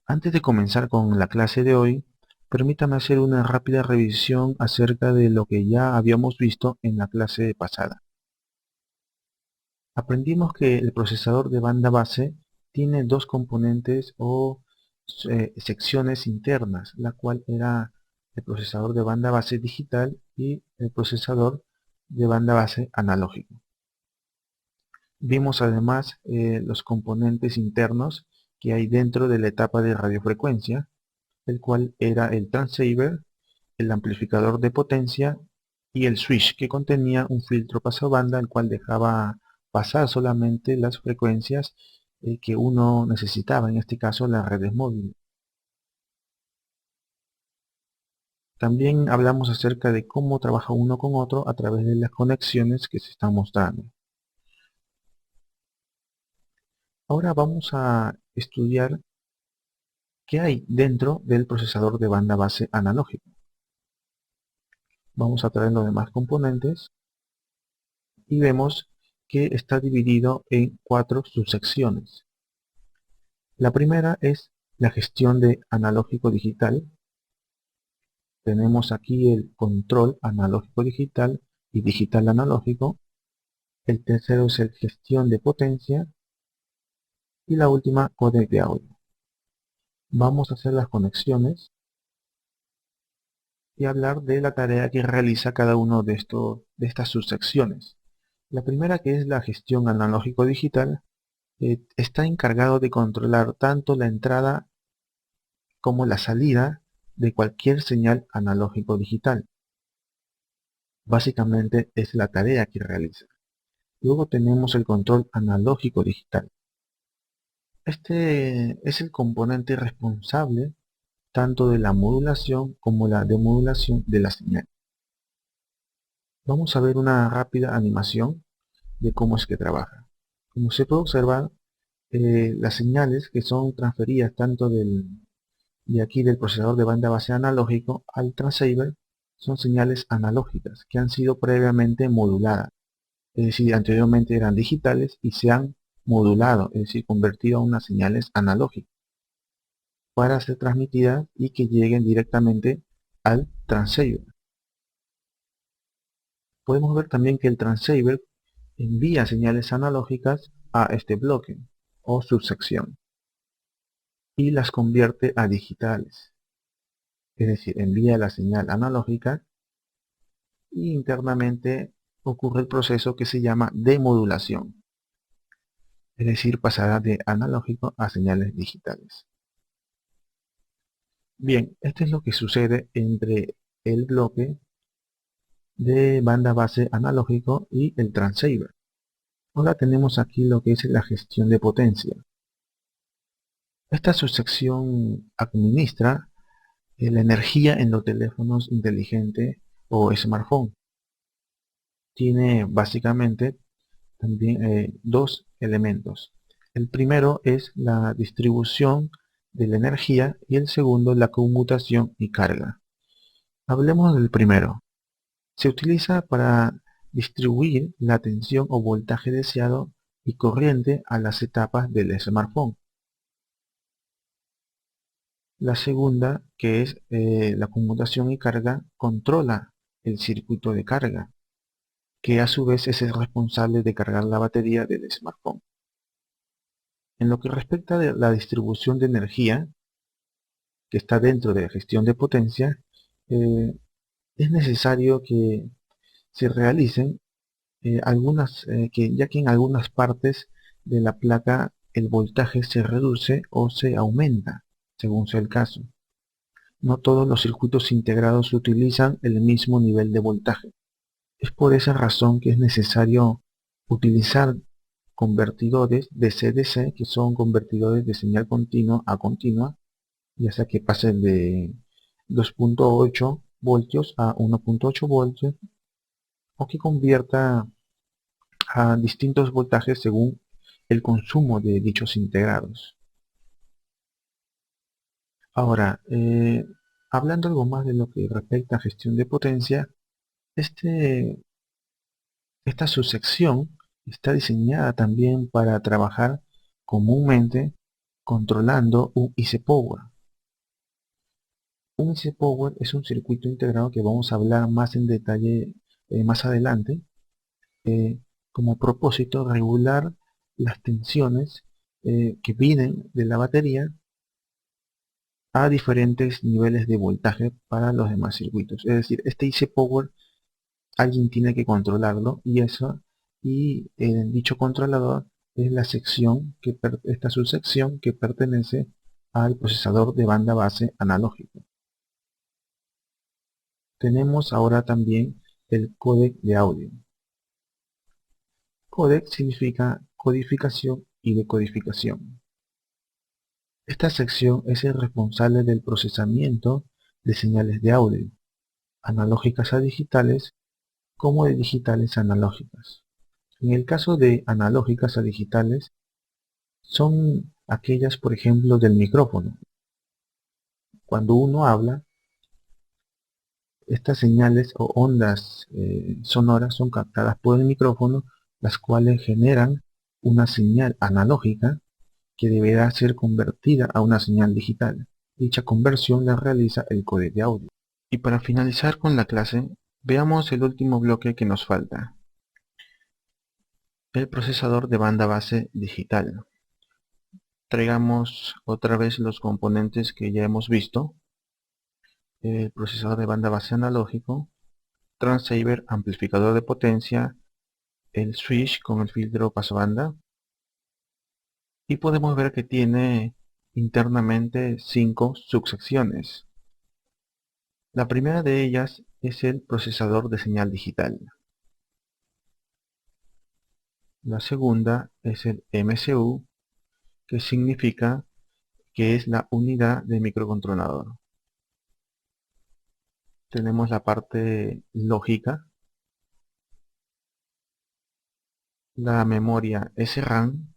Antes de comenzar con la clase de hoy, permítame hacer una rápida revisión acerca de lo que ya habíamos visto en la clase pasada. Aprendimos que el procesador de banda base tiene dos componentes o secciones internas, la cual era el procesador de banda base digital y el procesador de banda base analógico. Vimos además los componentes internos que hay dentro de la etapa de radiofrecuencia, el cual era el transceiver, el amplificador de potencia y el switch, que contenía un filtro pasabanda, el cual dejaba pasar solamente las frecuencias que uno necesitaba, en este caso las redes móviles. También hablamos acerca de cómo trabaja uno con otro a través de las conexiones que se están mostrando. Ahora vamos a estudiar qué hay dentro del procesador de banda base analógico. Vamos a traer los demás componentes y vemos que está dividido en 4 subsecciones. La primera es la gestión de analógico digital. Tenemos aquí el control analógico digital y digital analógico. El tercero es el gestión de potencia. Y la última, códec de audio. Vamos a hacer las conexiones y hablar de la tarea que realiza cada uno de estas subsecciones. La primera, que es la gestión analógico digital, está encargado de controlar tanto la entrada como la salida de cualquier señal analógico digital. Básicamente es la tarea que realiza. Luego tenemos el control analógico digital. Este es el componente responsable tanto de la modulación como la demodulación de la señal. Vamos a ver una rápida animación de cómo es que trabaja. Como se puede observar, las señales que son transferidas tanto de aquí del procesador de banda base analógico al transceiver son señales analógicas que han sido previamente moduladas. Es decir, anteriormente eran digitales y se han modulado, es decir, convertido a unas señales analógicas para ser transmitidas y que lleguen directamente al transceiver. Podemos ver también que el transceiver envía señales analógicas a este bloque o subsección y las convierte a digitales. Es decir, envía la señal analógica y internamente ocurre el proceso que se llama demodulación. Es decir, pasará de analógico a señales digitales. Bien, esto es lo que sucede entre el bloque de banda base analógico y el transceiver. Ahora tenemos aquí lo que es la gestión de potencia. Esta subsección administra la energía en los teléfonos inteligentes o smartphone. Tiene básicamente también dos elementos. El primero es la distribución de la energía y el segundo la conmutación y carga. Hablemos del primero. Se utiliza para distribuir la tensión o voltaje deseado y corriente a las etapas del smartphone. La segunda, que es la conmutación y carga, controla el circuito de carga, que a su vez es el responsable de cargar la batería del smartphone. En lo que respecta a la distribución de energía, que está dentro de la gestión de potencia, es necesario que se realicen ya que en algunas partes de la placa el voltaje se reduce o se aumenta, según sea el caso. No todos los circuitos integrados utilizan el mismo nivel de voltaje. Es por esa razón que es necesario utilizar convertidores de DC-DC, que son convertidores de señal continua a continua, ya sea que pasen de 2.8 voltios a 1.8 voltios, o que convierta a distintos voltajes según el consumo de dichos integrados. Ahora, hablando algo más de lo que respecta a gestión de potencia, esta subsección está diseñada también para trabajar comúnmente controlando un IC Power. Un IC Power es un circuito integrado que vamos a hablar más en detalle más adelante, como propósito regular las tensiones que vienen de la batería a diferentes niveles de voltaje para los demás circuitos. Es decir, este IC Power alguien tiene que controlarlo y dicho controlador es la sección esta subsección que pertenece al procesador de banda base analógico. Tenemos ahora también el códec de audio. Códec significa codificación y decodificación. Esta sección es el responsable del procesamiento de señales de audio, analógicas a digitales como de digitales a analógicas. En el caso de analógicas a digitales, son aquellas, por ejemplo, del micrófono. Cuando uno habla, estas señales o ondas sonoras son captadas por el micrófono, las cuales generan una señal analógica que deberá ser convertida a una señal digital. Dicha conversión la realiza el códec de audio. Y para finalizar con la clase, veamos el último bloque que nos falta. El procesador de banda base digital. Traigamos otra vez los componentes que ya hemos visto. El procesador de banda base analógico, transceiver, amplificador de potencia, el switch con el filtro pasabanda, y podemos ver que tiene internamente 5 subsecciones. La primera de ellas es el procesador de señal digital. La segunda es el MCU, que significa que es la unidad de microcontrolador. Tenemos la parte lógica, la memoria SRAM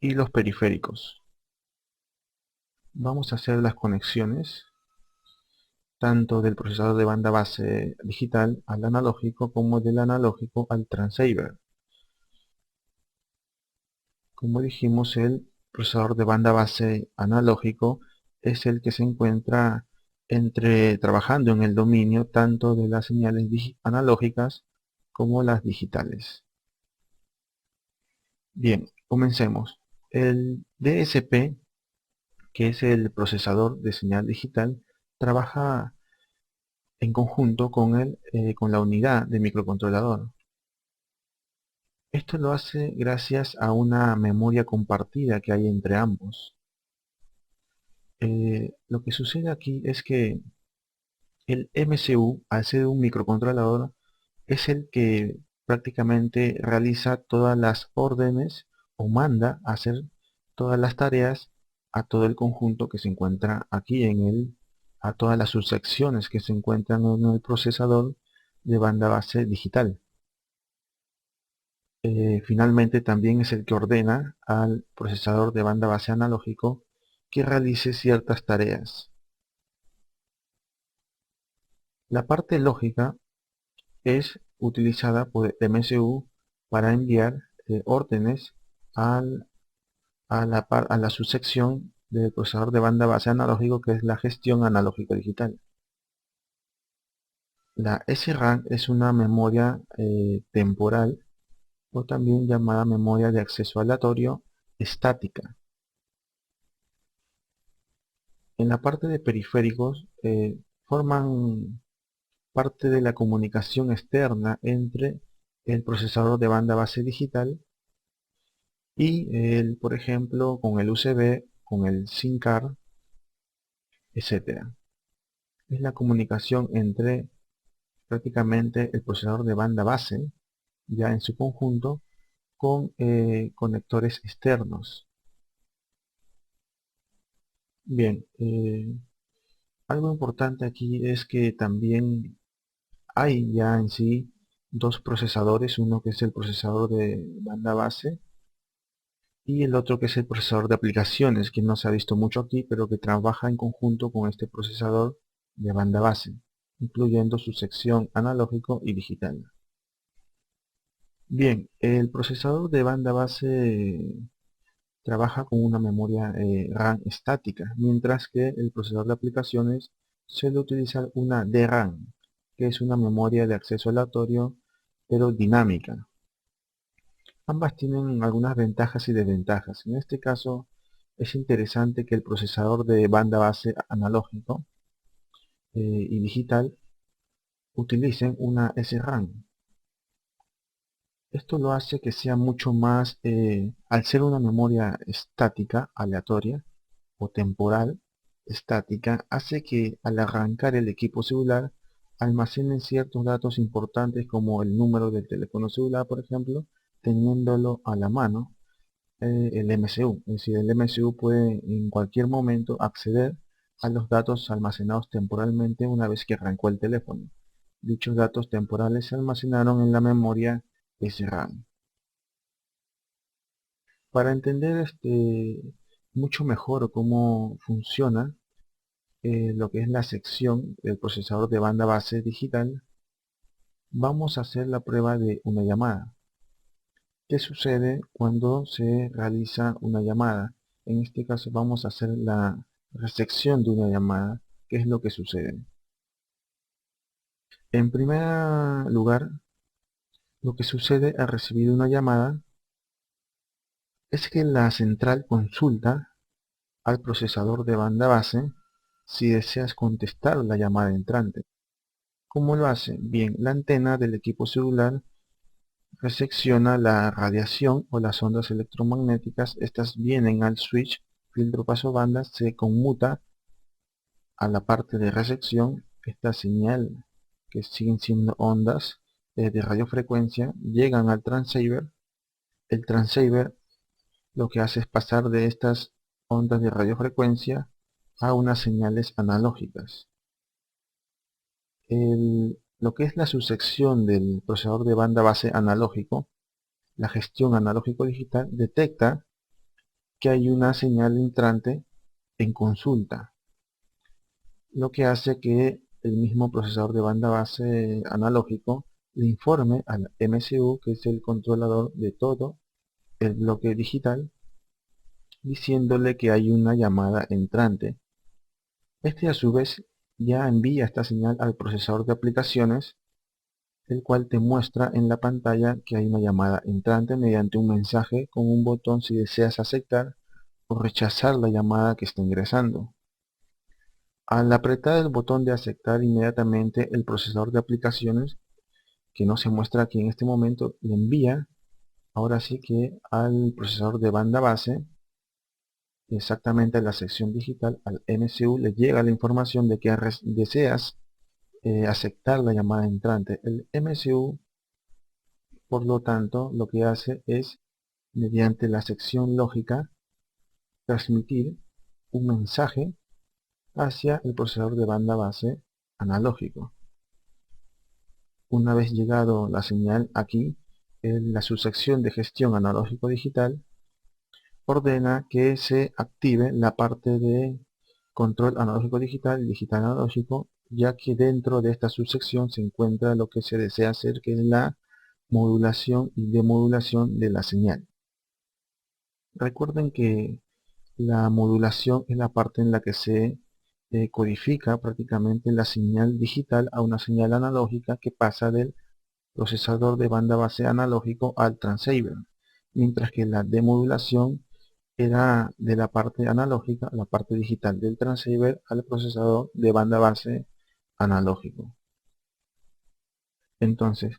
y los periféricos. Vamos a hacer las conexiones tanto del procesador de banda base digital al analógico como del analógico al transceiver. Como dijimos, el procesador de banda base analógico es el que se encuentra trabajando en el dominio tanto de las señales analógicas como las digitales. Bien, comencemos. El DSP, que es el procesador de señal digital, trabaja en conjunto con la unidad de microcontrolador. Esto lo hace gracias a una memoria compartida que hay entre ambos. Lo que sucede aquí es que el MCU, al ser un microcontrolador, es el que prácticamente realiza todas las órdenes o manda a hacer todas las tareas a todo el conjunto que se encuentra aquí a todas las subsecciones que se encuentran en el procesador de banda base digital. Finalmente también es el que ordena al procesador de banda base analógico que realice ciertas tareas. La parte lógica es utilizada por el MCU para enviar órdenes a la subsección del procesador de banda base analógico, que es la gestión analógica digital. La SRAM es una memoria temporal, o también llamada memoria de acceso aleatorio estática. En la parte de periféricos forman parte de la comunicación externa entre el procesador de banda base digital y por ejemplo, con el USB, con el SIM card, etcétera. Es la comunicación entre prácticamente el procesador de banda base, ya en su conjunto, con conectores externos. Bien, algo importante aquí es que también hay ya en sí dos procesadores, uno que es el procesador de banda base y el otro que es el procesador de aplicaciones, que no se ha visto mucho aquí, pero que trabaja en conjunto con este procesador de banda base, incluyendo su sección analógico y digital. Bien, el procesador de banda base trabaja con una memoria RAM estática, mientras que el procesador de aplicaciones suele utilizar una DRAM, que es una memoria de acceso aleatorio pero dinámica. Ambas tienen algunas ventajas y desventajas. En este caso, es interesante que el procesador de banda base analógico y digital utilicen una SRAM. Esto lo hace que sea mucho más, al ser una memoria estática, aleatoria o temporal, estática, hace que al arrancar el equipo celular almacenen ciertos datos importantes como el número del teléfono celular, por ejemplo, teniéndolo a la mano el MCU. Es decir, el MCU puede en cualquier momento acceder a los datos almacenados temporalmente una vez que arrancó el teléfono. Dichos datos temporales se almacenaron en la memoria SRAM. Para entender mucho mejor cómo funciona lo que es la sección del procesador de banda base digital, vamos a hacer la prueba de una llamada. ¿Qué sucede cuando se realiza una llamada? En este caso vamos a hacer la recepción de una llamada. ¿Qué es lo que sucede? En primer lugar, lo que sucede al recibir una llamada es que la central consulta al procesador de banda base si deseas contestar la llamada entrante. ¿Cómo lo hace? Bien, la antena del equipo celular resecciona la radiación o las ondas electromagnéticas. Estas vienen al switch filtro paso banda, se conmuta a la parte de recepción. Esta señal, que siguen siendo ondas de radiofrecuencia, llegan al transceiver. El transceiver lo que hace es pasar de estas ondas de radiofrecuencia a unas señales analógicas. Lo que es la subsección del procesador de banda base analógico, la gestión analógico-digital, detecta que hay una señal entrante en consulta, lo que hace que el mismo procesador de banda base analógico le informe al MCU, que es el controlador de todo el bloque digital, diciéndole que hay una llamada entrante. Este a su vez ya envía esta señal al procesador de aplicaciones, el cual te muestra en la pantalla que hay una llamada entrante mediante un mensaje con un botón si deseas aceptar o rechazar la llamada que está ingresando. Al apretar el botón de aceptar, inmediatamente el procesador de aplicaciones, que no se muestra aquí en este momento, le envía ahora sí que al procesador de banda base, exactamente a la sección digital, al MCU, le llega la información de que deseas aceptar la llamada entrante. El MCU, por lo tanto, lo que hace es, mediante la sección lógica, transmitir un mensaje hacia el procesador de banda base analógico. Una vez llegado la señal aquí, la subsección de gestión analógico-digital ordena que se active la parte de control analógico-digital y digital-analógico, ya que dentro de esta subsección se encuentra lo que se desea hacer, que es la modulación y demodulación de la señal. Recuerden que la modulación es la parte en la que se codifica prácticamente la señal digital a una señal analógica que pasa del procesador de banda base analógico al transceiver, mientras que la demodulación era de la parte analógica a la parte digital del transceiver al procesador de banda base analógico. Entonces,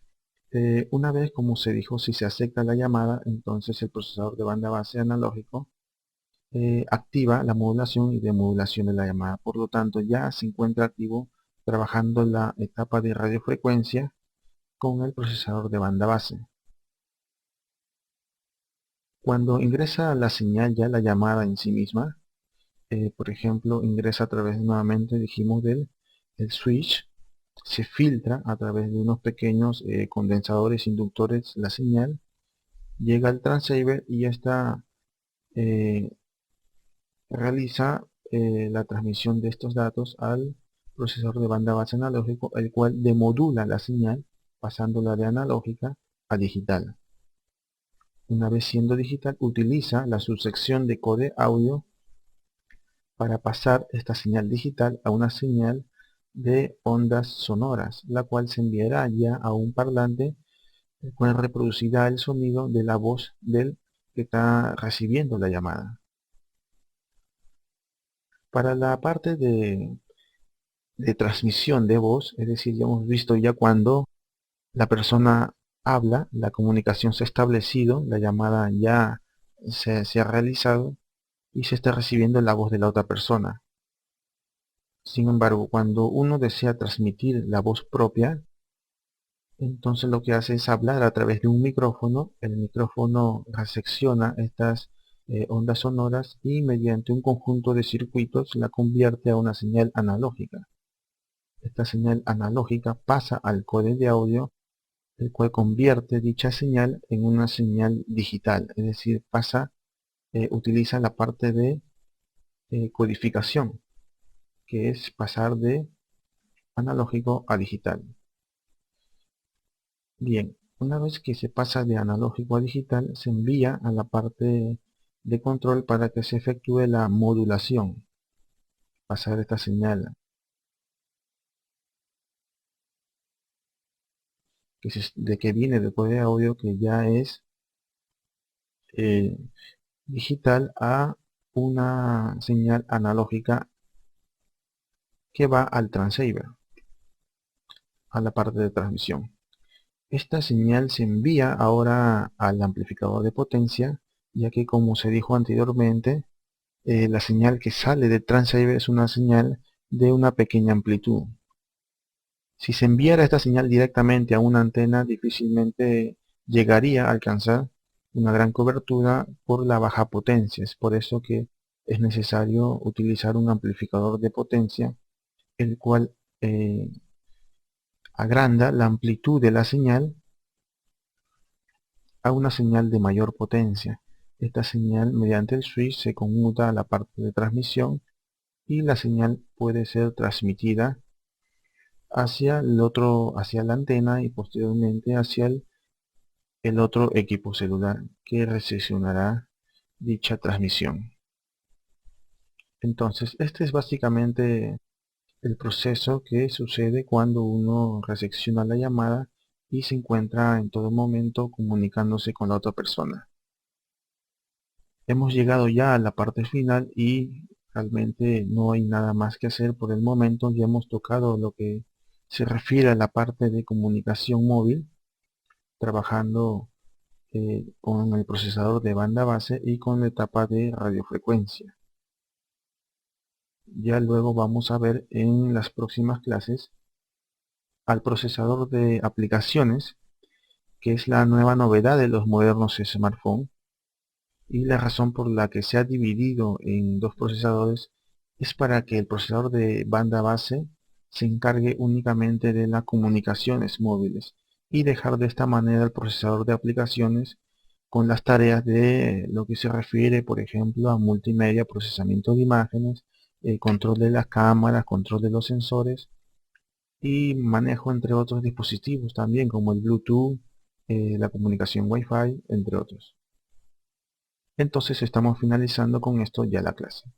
una vez, como se dijo, si se acepta la llamada, entonces el procesador de banda base analógico activa la modulación y demodulación de la llamada. Por lo tanto, ya se encuentra activo trabajando la etapa de radiofrecuencia con el procesador de banda base. Cuando ingresa la señal, ya la llamada en sí misma, por ejemplo, ingresa a través nuevamente, dijimos, del el switch, se filtra a través de unos pequeños condensadores inductores la señal, llega al transceiver y esta realiza la transmisión de estos datos al procesador de banda base analógico, el cual demodula la señal pasándola de analógica a digital. una vez siendo digital, utiliza la subsección de code audio para pasar esta señal digital a una señal de ondas sonoras, la cual se enviará ya a un parlante, el cual reproducirá el sonido de la voz del que está recibiendo la llamada. Para la parte de transmisión de voz, es decir, ya hemos visto ya cuando la persona habla, la comunicación se ha establecido, la llamada ya se ha realizado y se está recibiendo la voz de la otra persona. Sin embargo, cuando uno desea transmitir la voz propia, entonces lo que hace es hablar a través de un micrófono. El micrófono resecciona estas ondas sonoras y mediante un conjunto de circuitos la convierte a una señal analógica. Esta señal analógica pasa al códec de audio, el cual convierte dicha señal en una señal digital, es decir, utiliza la parte de codificación, que es pasar de analógico a digital. Bien, una vez que se pasa de analógico a digital, se envía a la parte de control para que se efectúe la modulación, pasar esta señal que viene de código de audio, que ya es eh, digital, a una señal analógica que va al transceiver, a la parte de transmisión. Esta señal se envía ahora al amplificador de potencia, ya que, como se dijo anteriormente, la señal que sale del transceiver es una señal de una pequeña amplitud. Si se enviara esta señal directamente a una antena, difícilmente llegaría a alcanzar una gran cobertura por la baja potencia. Es por eso que es necesario utilizar un amplificador de potencia, el cual agranda la amplitud de la señal a una señal de mayor potencia. Esta señal, mediante el switch, se conmuta a la parte de transmisión y la señal puede ser transmitida hacia la antena y posteriormente hacia el otro equipo celular que recepcionará dicha transmisión. Entonces, este es básicamente el proceso que sucede cuando uno recepciona la llamada y se encuentra en todo momento comunicándose con la otra persona. Hemos llegado ya a la parte final y realmente no hay nada más que hacer por el momento. Ya hemos tocado lo que se refiere a la parte de comunicación móvil, trabajando con el procesador de banda base y con la etapa de radiofrecuencia. Ya luego vamos a ver en las próximas clases al procesador de aplicaciones, que es la nueva novedad de los modernos smartphones, y la razón por la que se ha dividido en dos procesadores es para que el procesador de banda base se encargue únicamente de las comunicaciones móviles y dejar de esta manera el procesador de aplicaciones con las tareas de lo que se refiere, por ejemplo, a multimedia, procesamiento de imágenes, control de las cámaras, control de los sensores y manejo entre otros dispositivos también, como el Bluetooth, la comunicación Wi-Fi, entre otros. Entonces estamos finalizando con esto ya la clase.